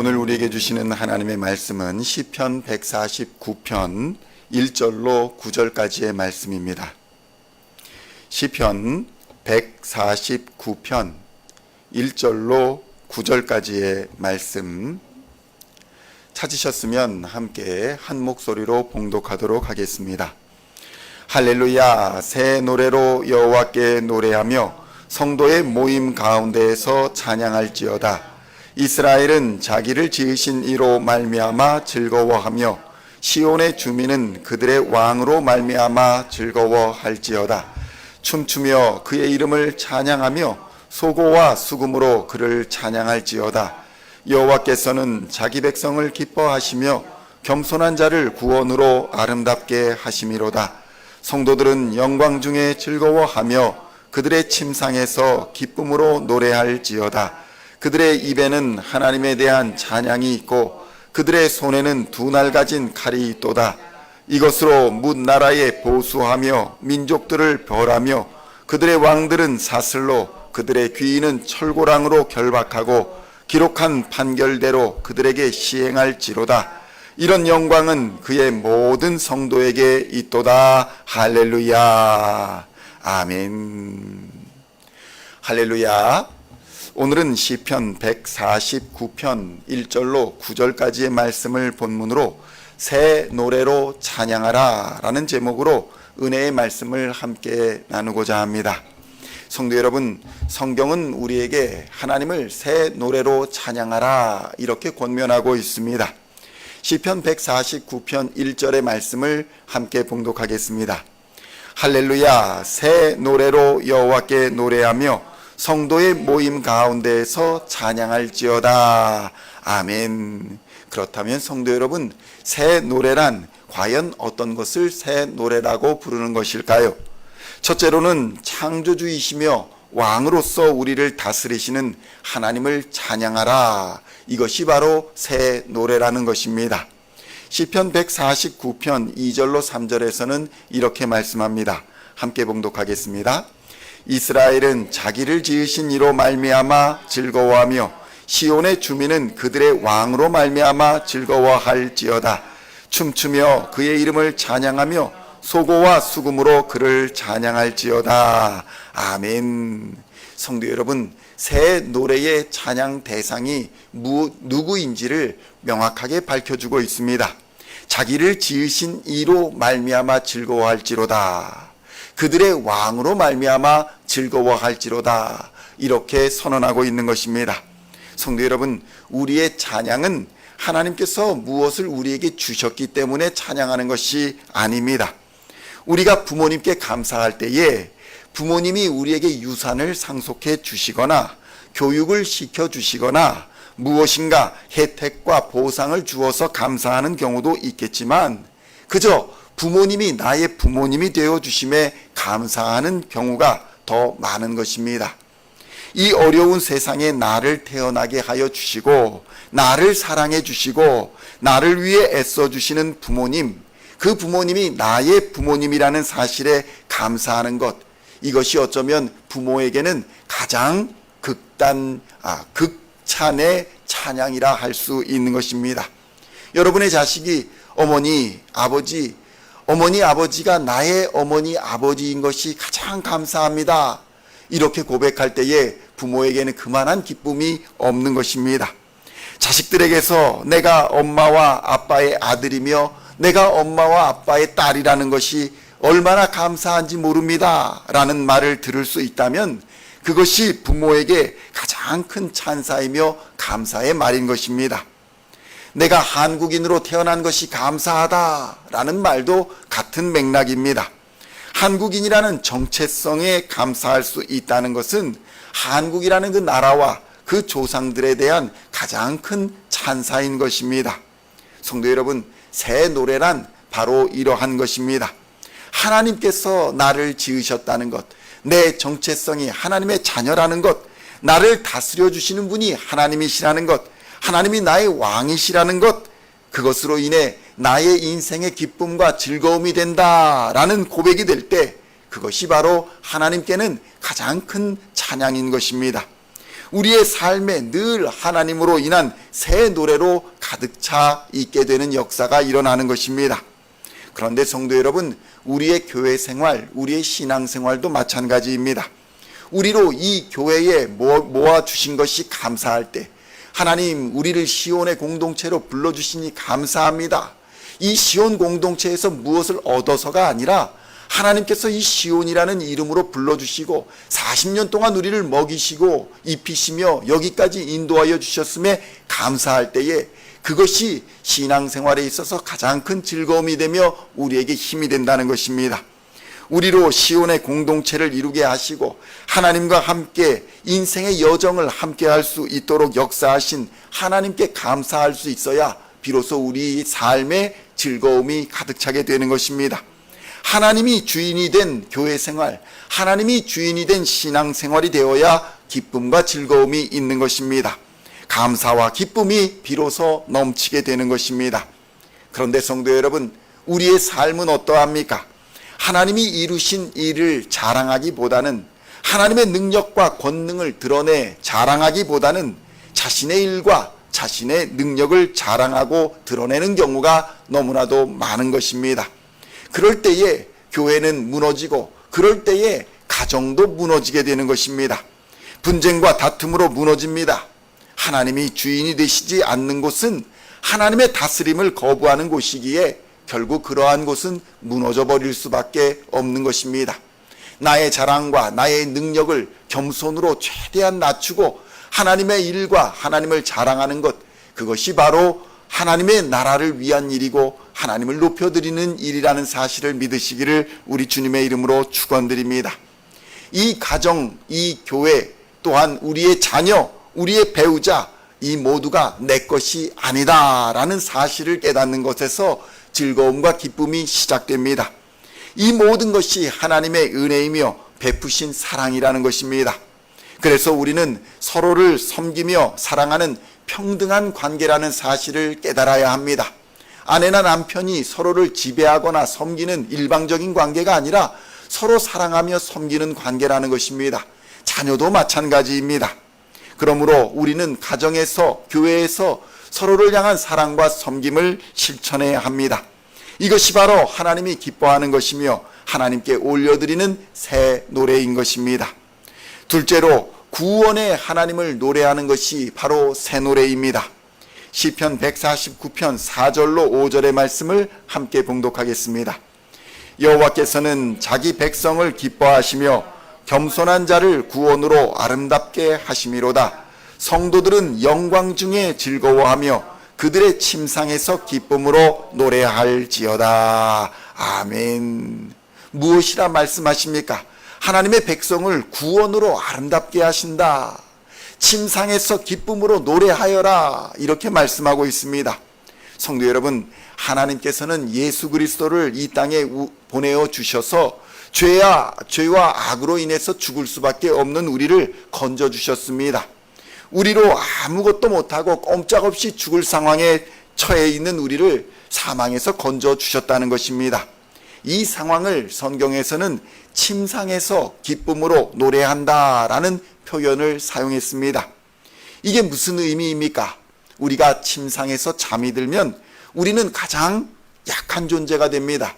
오늘 우리에게 주시는 하나님의 말씀은 시편 149편 1절로 9절까지의 말씀입니다. 시편 149편 1절로 9절까지의 말씀 찾으셨으면 함께 한 목소리로 봉독하도록 하겠습니다. 할렐루야, 새 노래로 여호와께 노래하며 성도의 모임 가운데에서 찬양할지어다. 이스라엘은 자기를 지으신 이로 말미암아 즐거워하며 시온의 주민은 그들의 왕으로 말미암아 즐거워할지어다. 춤추며 그의 이름을 찬양하며 소고와 수금으로 그를 찬양할지어다. 여호와께서는 자기 백성을 기뻐하시며 겸손한 자를 구원으로 아름답게 하심이로다. 성도들은 영광 중에 즐거워하며 그들의 침상에서 기쁨으로 노래할지어다. 그들의 입에는 하나님에 대한 찬양이 있고 그들의 손에는 두 날 가진 칼이 있도다. 이것으로 뭇 나라에 보수하며 민족들을 벌하며 그들의 왕들은 사슬로 그들의 귀인은 철고랑으로 결박하고 기록한 판결대로 그들에게 시행할지로다. 이런 영광은 그의 모든 성도에게 있도다. 할렐루야. 아멘. 할렐루야. 오늘은 시편 149편 1절로 9절까지의 말씀을 본문으로 새 노래로 찬양하라 라는 제목으로 은혜의 말씀을 함께 나누고자 합니다. 성도 여러분, 성경은 우리에게 하나님을 새 노래로 찬양하라 이렇게 권면하고 있습니다. 시편 149편 1절의 말씀을 함께 봉독하겠습니다. 할렐루야, 새 노래로 여호와께 노래하며 성도의 모임 가운데에서 찬양할지어다. 아멘. 그렇다면 성도 여러분, 새 노래란 과연 어떤 것을 새 노래라고 부르는 것일까요? 첫째로는 창조주이시며 왕으로서 우리를 다스리시는 하나님을 찬양하라. 이것이 바로 새 노래라는 것입니다. 시편 149편 2절로 3절에서는 이렇게 말씀합니다. 함께 봉독하겠습니다. 이스라엘은 자기를 지으신 이로 말미암아 즐거워하며 시온의 주민은 그들의 왕으로 말미암아 즐거워할지어다. 춤추며 그의 이름을 찬양하며 소고와 수금으로 그를 찬양할지어다. 아멘. 성도 여러분, 새 노래의 찬양 대상이 누구인지를 명확하게 밝혀주고 있습니다. 자기를 지으신 이로 말미암아 즐거워할지로다. 그들의 왕으로 말미암아 즐거워할지로다. 이렇게 선언하고 있는 것입니다. 성도 여러분, 우리의 찬양은 하나님께서 무엇을 우리에게 주셨기 때문에 찬양하는 것이 아닙니다. 우리가 부모님께 감사할 때에 부모님이 우리에게 유산을 상속해 주시거나 교육을 시켜 주시거나 무엇인가 혜택과 보상을 주어서 감사하는 경우도 있겠지만 그저 부모님이 나의 부모님이 되어 주심에 감사하는 경우가 더 많은 것입니다. 이 어려운 세상에 나를 태어나게 하여 주시고 나를 사랑해 주시고 나를 위해 애써 주시는 부모님, 그 부모님이 나의 부모님이라는 사실에 감사하는 것, 이것이 어쩌면 부모에게는 가장 극찬의 찬양이라 할 수 있는 것입니다. 여러분의 자식이 어머니, 아버지가 나의 어머니, 아버지인 것이 가장 감사합니다. 이렇게 고백할 때에 부모에게는 그만한 기쁨이 없는 것입니다. 자식들에게서 내가 엄마와 아빠의 아들이며 내가 엄마와 아빠의 딸이라는 것이 얼마나 감사한지 모릅니다 라는 말을 들을 수 있다면 그것이 부모에게 가장 큰 찬사이며 감사의 말인 것입니다. 내가 한국인으로 태어난 것이 감사하다라는 말도 같은 맥락입니다. 한국인이라는 정체성에 감사할 수 있다는 것은 한국이라는 그 나라와 그 조상들에 대한 가장 큰 찬사인 것입니다. 성도 여러분, 새 노래란 바로 이러한 것입니다. 하나님께서 나를 지으셨다는 것, 내 정체성이 하나님의 자녀라는 것, 나를 다스려 주시는 분이 하나님이시라는 것, 하나님이 나의 왕이시라는 것, 그것으로 인해 나의 인생의 기쁨과 즐거움이 된다라는 고백이 될 때 그것이 바로 하나님께는 가장 큰 찬양인 것입니다. 우리의 삶에 늘 하나님으로 인한 새 노래로 가득 차 있게 되는 역사가 일어나는 것입니다. 그런데 성도 여러분, 우리의 교회 생활, 우리의 신앙 생활도 마찬가지입니다. 우리로 이 교회에 모아주신 것이 감사할 때, 하나님 우리를 시온의 공동체로 불러주시니 감사합니다. 이 시온 공동체에서 무엇을 얻어서가 아니라 하나님께서 이 시온이라는 이름으로 불러주시고 40년 동안 우리를 먹이시고 입히시며 여기까지 인도하여 주셨음에 감사할 때에 그것이 신앙생활에 있어서 가장 큰 즐거움이 되며 우리에게 힘이 된다는 것입니다. 우리로 시온의 공동체를 이루게 하시고 하나님과 함께 인생의 여정을 함께 할 수 있도록 역사하신 하나님께 감사할 수 있어야 비로소 우리 삶에 즐거움이 가득 차게 되는 것입니다. 하나님이 주인이 된 교회 생활, 하나님이 주인이 된 신앙 생활이 되어야 기쁨과 즐거움이 있는 것입니다. 감사와 기쁨이 비로소 넘치게 되는 것입니다. 그런데 성도 여러분, 우리의 삶은 어떠합니까? 하나님이 이루신 일을 자랑하기보다는, 하나님의 능력과 권능을 드러내 자랑하기보다는 자신의 일과 자신의 능력을 자랑하고 드러내는 경우가 너무나도 많은 것입니다. 그럴 때에 교회는 무너지고, 그럴 때에 가정도 무너지게 되는 것입니다. 분쟁과 다툼으로 무너집니다. 하나님이 주인이 되시지 않는 곳은 하나님의 다스림을 거부하는 곳이기에 결국 그러한 곳은 무너져 버릴 수밖에 없는 것입니다. 나의 자랑과 나의 능력을 겸손으로 최대한 낮추고 하나님의 일과 하나님을 자랑하는 것, 그것이 바로 하나님의 나라를 위한 일이고 하나님을 높여드리는 일이라는 사실을 믿으시기를 우리 주님의 이름으로 축원드립니다. 이 가정, 이 교회, 또한 우리의 자녀, 우리의 배우자, 이 모두가 내 것이 아니다라는 사실을 깨닫는 것에서 즐거움과 기쁨이 시작됩니다. 이 모든 것이 하나님의 은혜이며 베푸신 사랑이라는 것입니다. 그래서 우리는 서로를 섬기며 사랑하는 평등한 관계라는 사실을 깨달아야 합니다. 아내나 남편이 서로를 지배하거나 섬기는 일방적인 관계가 아니라 서로 사랑하며 섬기는 관계라는 것입니다. 자녀도 마찬가지입니다. 그러므로 우리는 가정에서, 교회에서 서로를 향한 사랑과 섬김을 실천해야 합니다. 이것이 바로 하나님이 기뻐하는 것이며 하나님께 올려드리는 새 노래인 것입니다. 둘째로, 구원의 하나님을 노래하는 것이 바로 새 노래입니다. 시편 149편 4절로 5절의 말씀을 함께 봉독하겠습니다. 여호와께서는 자기 백성을 기뻐하시며 겸손한 자를 구원으로 아름답게 하심이로다. 성도들은 영광 중에 즐거워하며 그들의 침상에서 기쁨으로 노래할지어다. 아멘. 무엇이라 말씀하십니까? 하나님의 백성을 구원으로 아름답게 하신다. 침상에서 기쁨으로 노래하여라. 이렇게 말씀하고 있습니다. 성도 여러분, 하나님께서는 예수 그리스도를 이 땅에 보내어 주셔서 죄와 악으로 인해서 죽을 수밖에 없는 우리를 건져 주셨습니다. 우리로 아무것도 못하고 꼼짝없이 죽을 상황에 처해 있는 우리를 사망에서 건져 주셨다는 것입니다. 이 상황을 성경에서는 침상에서 기쁨으로 노래한다라는 표현을 사용했습니다. 이게 무슨 의미입니까? 우리가 침상에서 잠이 들면 우리는 가장 약한 존재가 됩니다.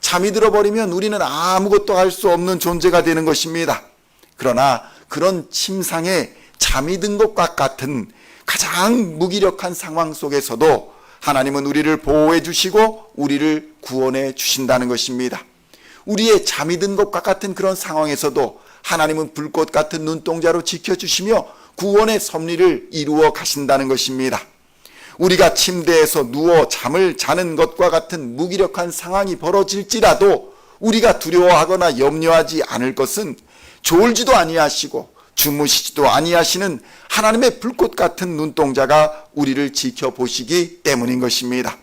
잠이 들어버리면 우리는 아무것도 할 수 없는 존재가 되는 것입니다. 그러나 그런 침상에 잠이 든 것과 같은 가장 무기력한 상황 속에서도 하나님은 우리를 보호해 주시고 우리를 구원해 주신다는 것입니다. 우리의 잠이 든 것과 같은 그런 상황에서도 하나님은 불꽃 같은 눈동자로 지켜주시며 구원의 섭리를 이루어 가신다는 것입니다. 우리가 침대에서 누워 잠을 자는 것과 같은 무기력한 상황이 벌어질지라도 우리가 두려워하거나 염려하지 않을 것은 졸지도 아니하시고 주무시지도 아니하시는 하나님의 불꽃 같은 눈동자가 우리를 지켜보시기 때문인 것입니다.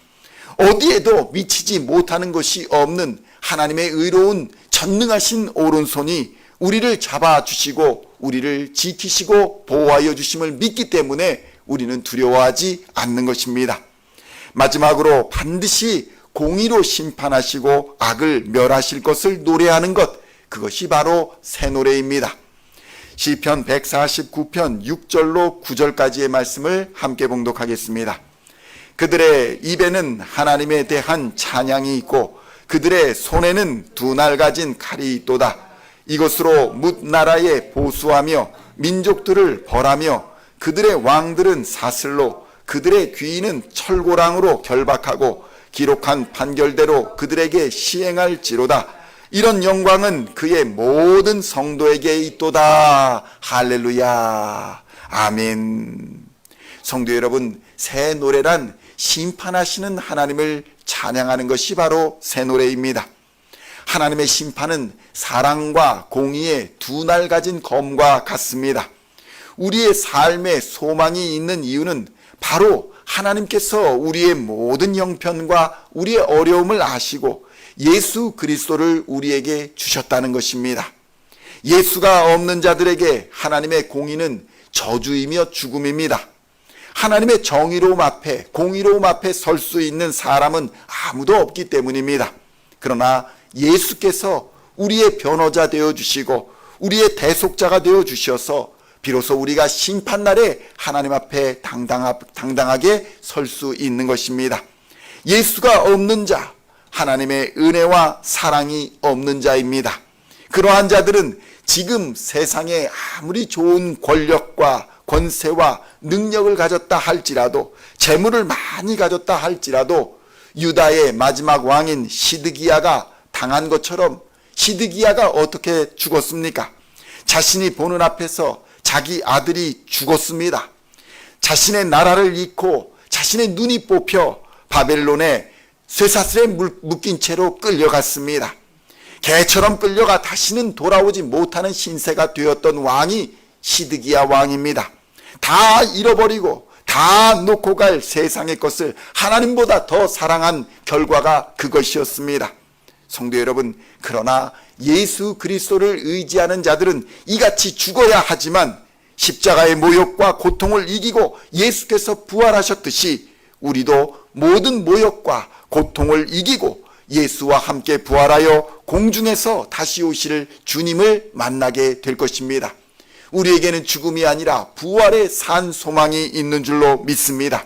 어디에도 미치지 못하는 것이 없는 하나님의 의로운 전능하신 오른손이 우리를 잡아주시고 우리를 지키시고 보호하여 주심을 믿기 때문에 우리는 두려워하지 않는 것입니다. 마지막으로 반드시 공의로 심판하시고 악을 멸하실 것을 노래하는 것, 그것이 바로 새 노래입니다. 시편 149편 6절로 9절까지의 말씀을 함께 봉독하겠습니다. 그들의 입에는 하나님에 대한 찬양이 있고 그들의 손에는 두 날 가진 칼이 있도다. 이것으로 뭇 나라에 보수하며 민족들을 벌하며 그들의 왕들은 사슬로 그들의 귀인은 철고랑으로 결박하고 기록한 판결대로 그들에게 시행할지로다. 이런 영광은 그의 모든 성도에게 있도다. 할렐루야. 아멘. 성도 여러분, 새 노래란 심판하시는 하나님을 찬양하는 것이 바로 새 노래입니다. 하나님의 심판은 사랑과 공의의 두 날 가진 검과 같습니다. 우리의 삶에 소망이 있는 이유는 바로 하나님께서 우리의 모든 형편과 우리의 어려움을 아시고 예수 그리스도를 우리에게 주셨다는 것입니다. 예수가 없는 자들에게 하나님의 공의는 저주이며 죽음입니다. 하나님의 정의로움 앞에, 공의로움 앞에 설 수 있는 사람은 아무도 없기 때문입니다. 그러나 예수께서 우리의 변호자 되어주시고 우리의 대속자가 되어주셔서 비로소 우리가 심판날에 하나님 앞에 당당하게 설 수 있는 것입니다. 예수가 없는 자, 하나님의 은혜와 사랑이 없는 자입니다. 그러한 자들은 지금 세상에 아무리 좋은 권력과 권세와 능력을 가졌다 할지라도, 재물을 많이 가졌다 할지라도 유다의 마지막 왕인 시드기야가 당한 것처럼, 시드기야가 어떻게 죽었습니까? 자신이 보는 앞에서 자기 아들이 죽었습니다. 자신의 나라를 잃고 자신의 눈이 뽑혀 바벨론의 쇠사슬에 묶인 채로 끌려갔습니다. 개처럼 끌려가 다시는 돌아오지 못하는 신세가 되었던 왕이 시드기야 왕입니다. 다 잃어버리고 다 놓고 갈 세상의 것을 하나님보다 더 사랑한 결과가 그것이었습니다. 성도 여러분, 그러나 예수 그리스도를 의지하는 자들은 이같이 죽어야 하지만 십자가의 모욕과 고통을 이기고 예수께서 부활하셨듯이 우리도 모든 모욕과 고통을 이기고 예수와 함께 부활하여 공중에서 다시 오실 주님을 만나게 될 것입니다. 우리에게는 죽음이 아니라 부활의 산 소망이 있는 줄로 믿습니다.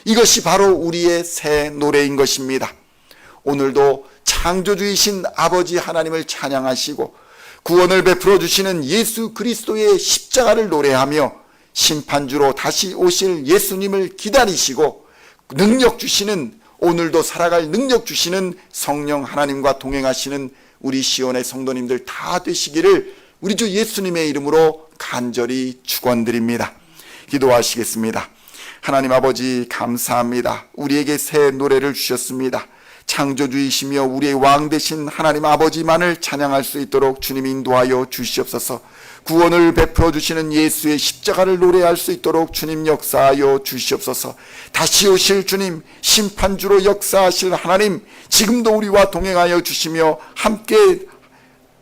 이것이 바로 우리의 새 노래인 것입니다. 오늘도 창조주이신 아버지 하나님을 찬양하시고 구원을 베풀어 주시는 예수 그리스도의 십자가를 노래하며 심판주로 다시 오실 예수님을 기다리시고 능력 주시는, 오늘도 살아갈 능력 주시는 성령 하나님과 동행하시는 우리 시온의 성도님들 다 되시기를 우리 주 예수님의 이름으로 간절히 축원드립니다. 기도하시겠습니다. 하나님 아버지, 감사합니다. 우리에게 새 노래를 주셨습니다. 창조주이시며 우리의 왕 되신 하나님 아버지만을 찬양할 수 있도록 주님 인도하여 주시옵소서. 구원을 베풀어 주시는 예수의 십자가를 노래할 수 있도록 주님 역사하여 주시옵소서. 다시 오실 주님, 심판주로 역사하실 하나님, 지금도 우리와 동행하여 주시며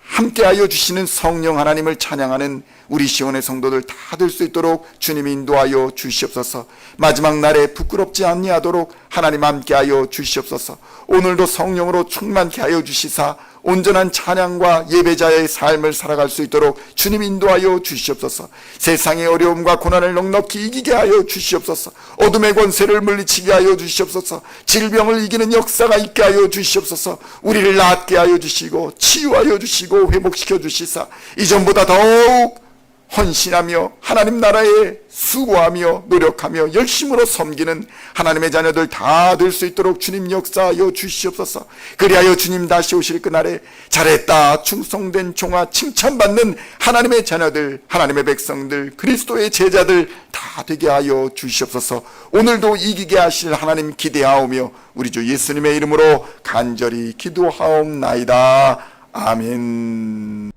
함께하여 주시는 성령 하나님을 찬양하는 우리 시온의 성도들 다 될 수 있도록 주님 인도하여 주시옵소서. 마지막 날에 부끄럽지 아니하도록 하나님 함께하여 주시옵소서. 오늘도 성령으로 충만케 하여 주시사 온전한 찬양과 예배자의 삶을 살아갈 수 있도록 주님 인도하여 주시옵소서. 세상의 어려움과 고난을 넉넉히 이기게 하여 주시옵소서. 어둠의 권세를 물리치게 하여 주시옵소서. 질병을 이기는 역사가 있게 하여 주시옵소서. 우리를 낫게 하여 주시고 치유하여 주시고 회복시켜 주시사 이전보다 더욱 헌신하며 하나님 나라에 수고하며 노력하며 열심으로 섬기는 하나님의 자녀들 다 될 수 있도록 주님 역사하여 주시옵소서. 그리하여 주님 다시 오실 그날에 잘했다 충성된 종아 칭찬받는 하나님의 자녀들, 하나님의 백성들, 그리스도의 제자들 다 되게 하여 주시옵소서. 오늘도 이기게 하실 하나님 기대하오며 우리 주 예수님의 이름으로 간절히 기도하옵나이다. 아멘.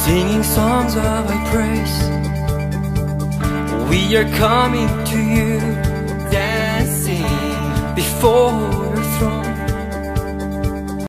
Singing songs of thy praise, we are coming to you, dancing before your throne.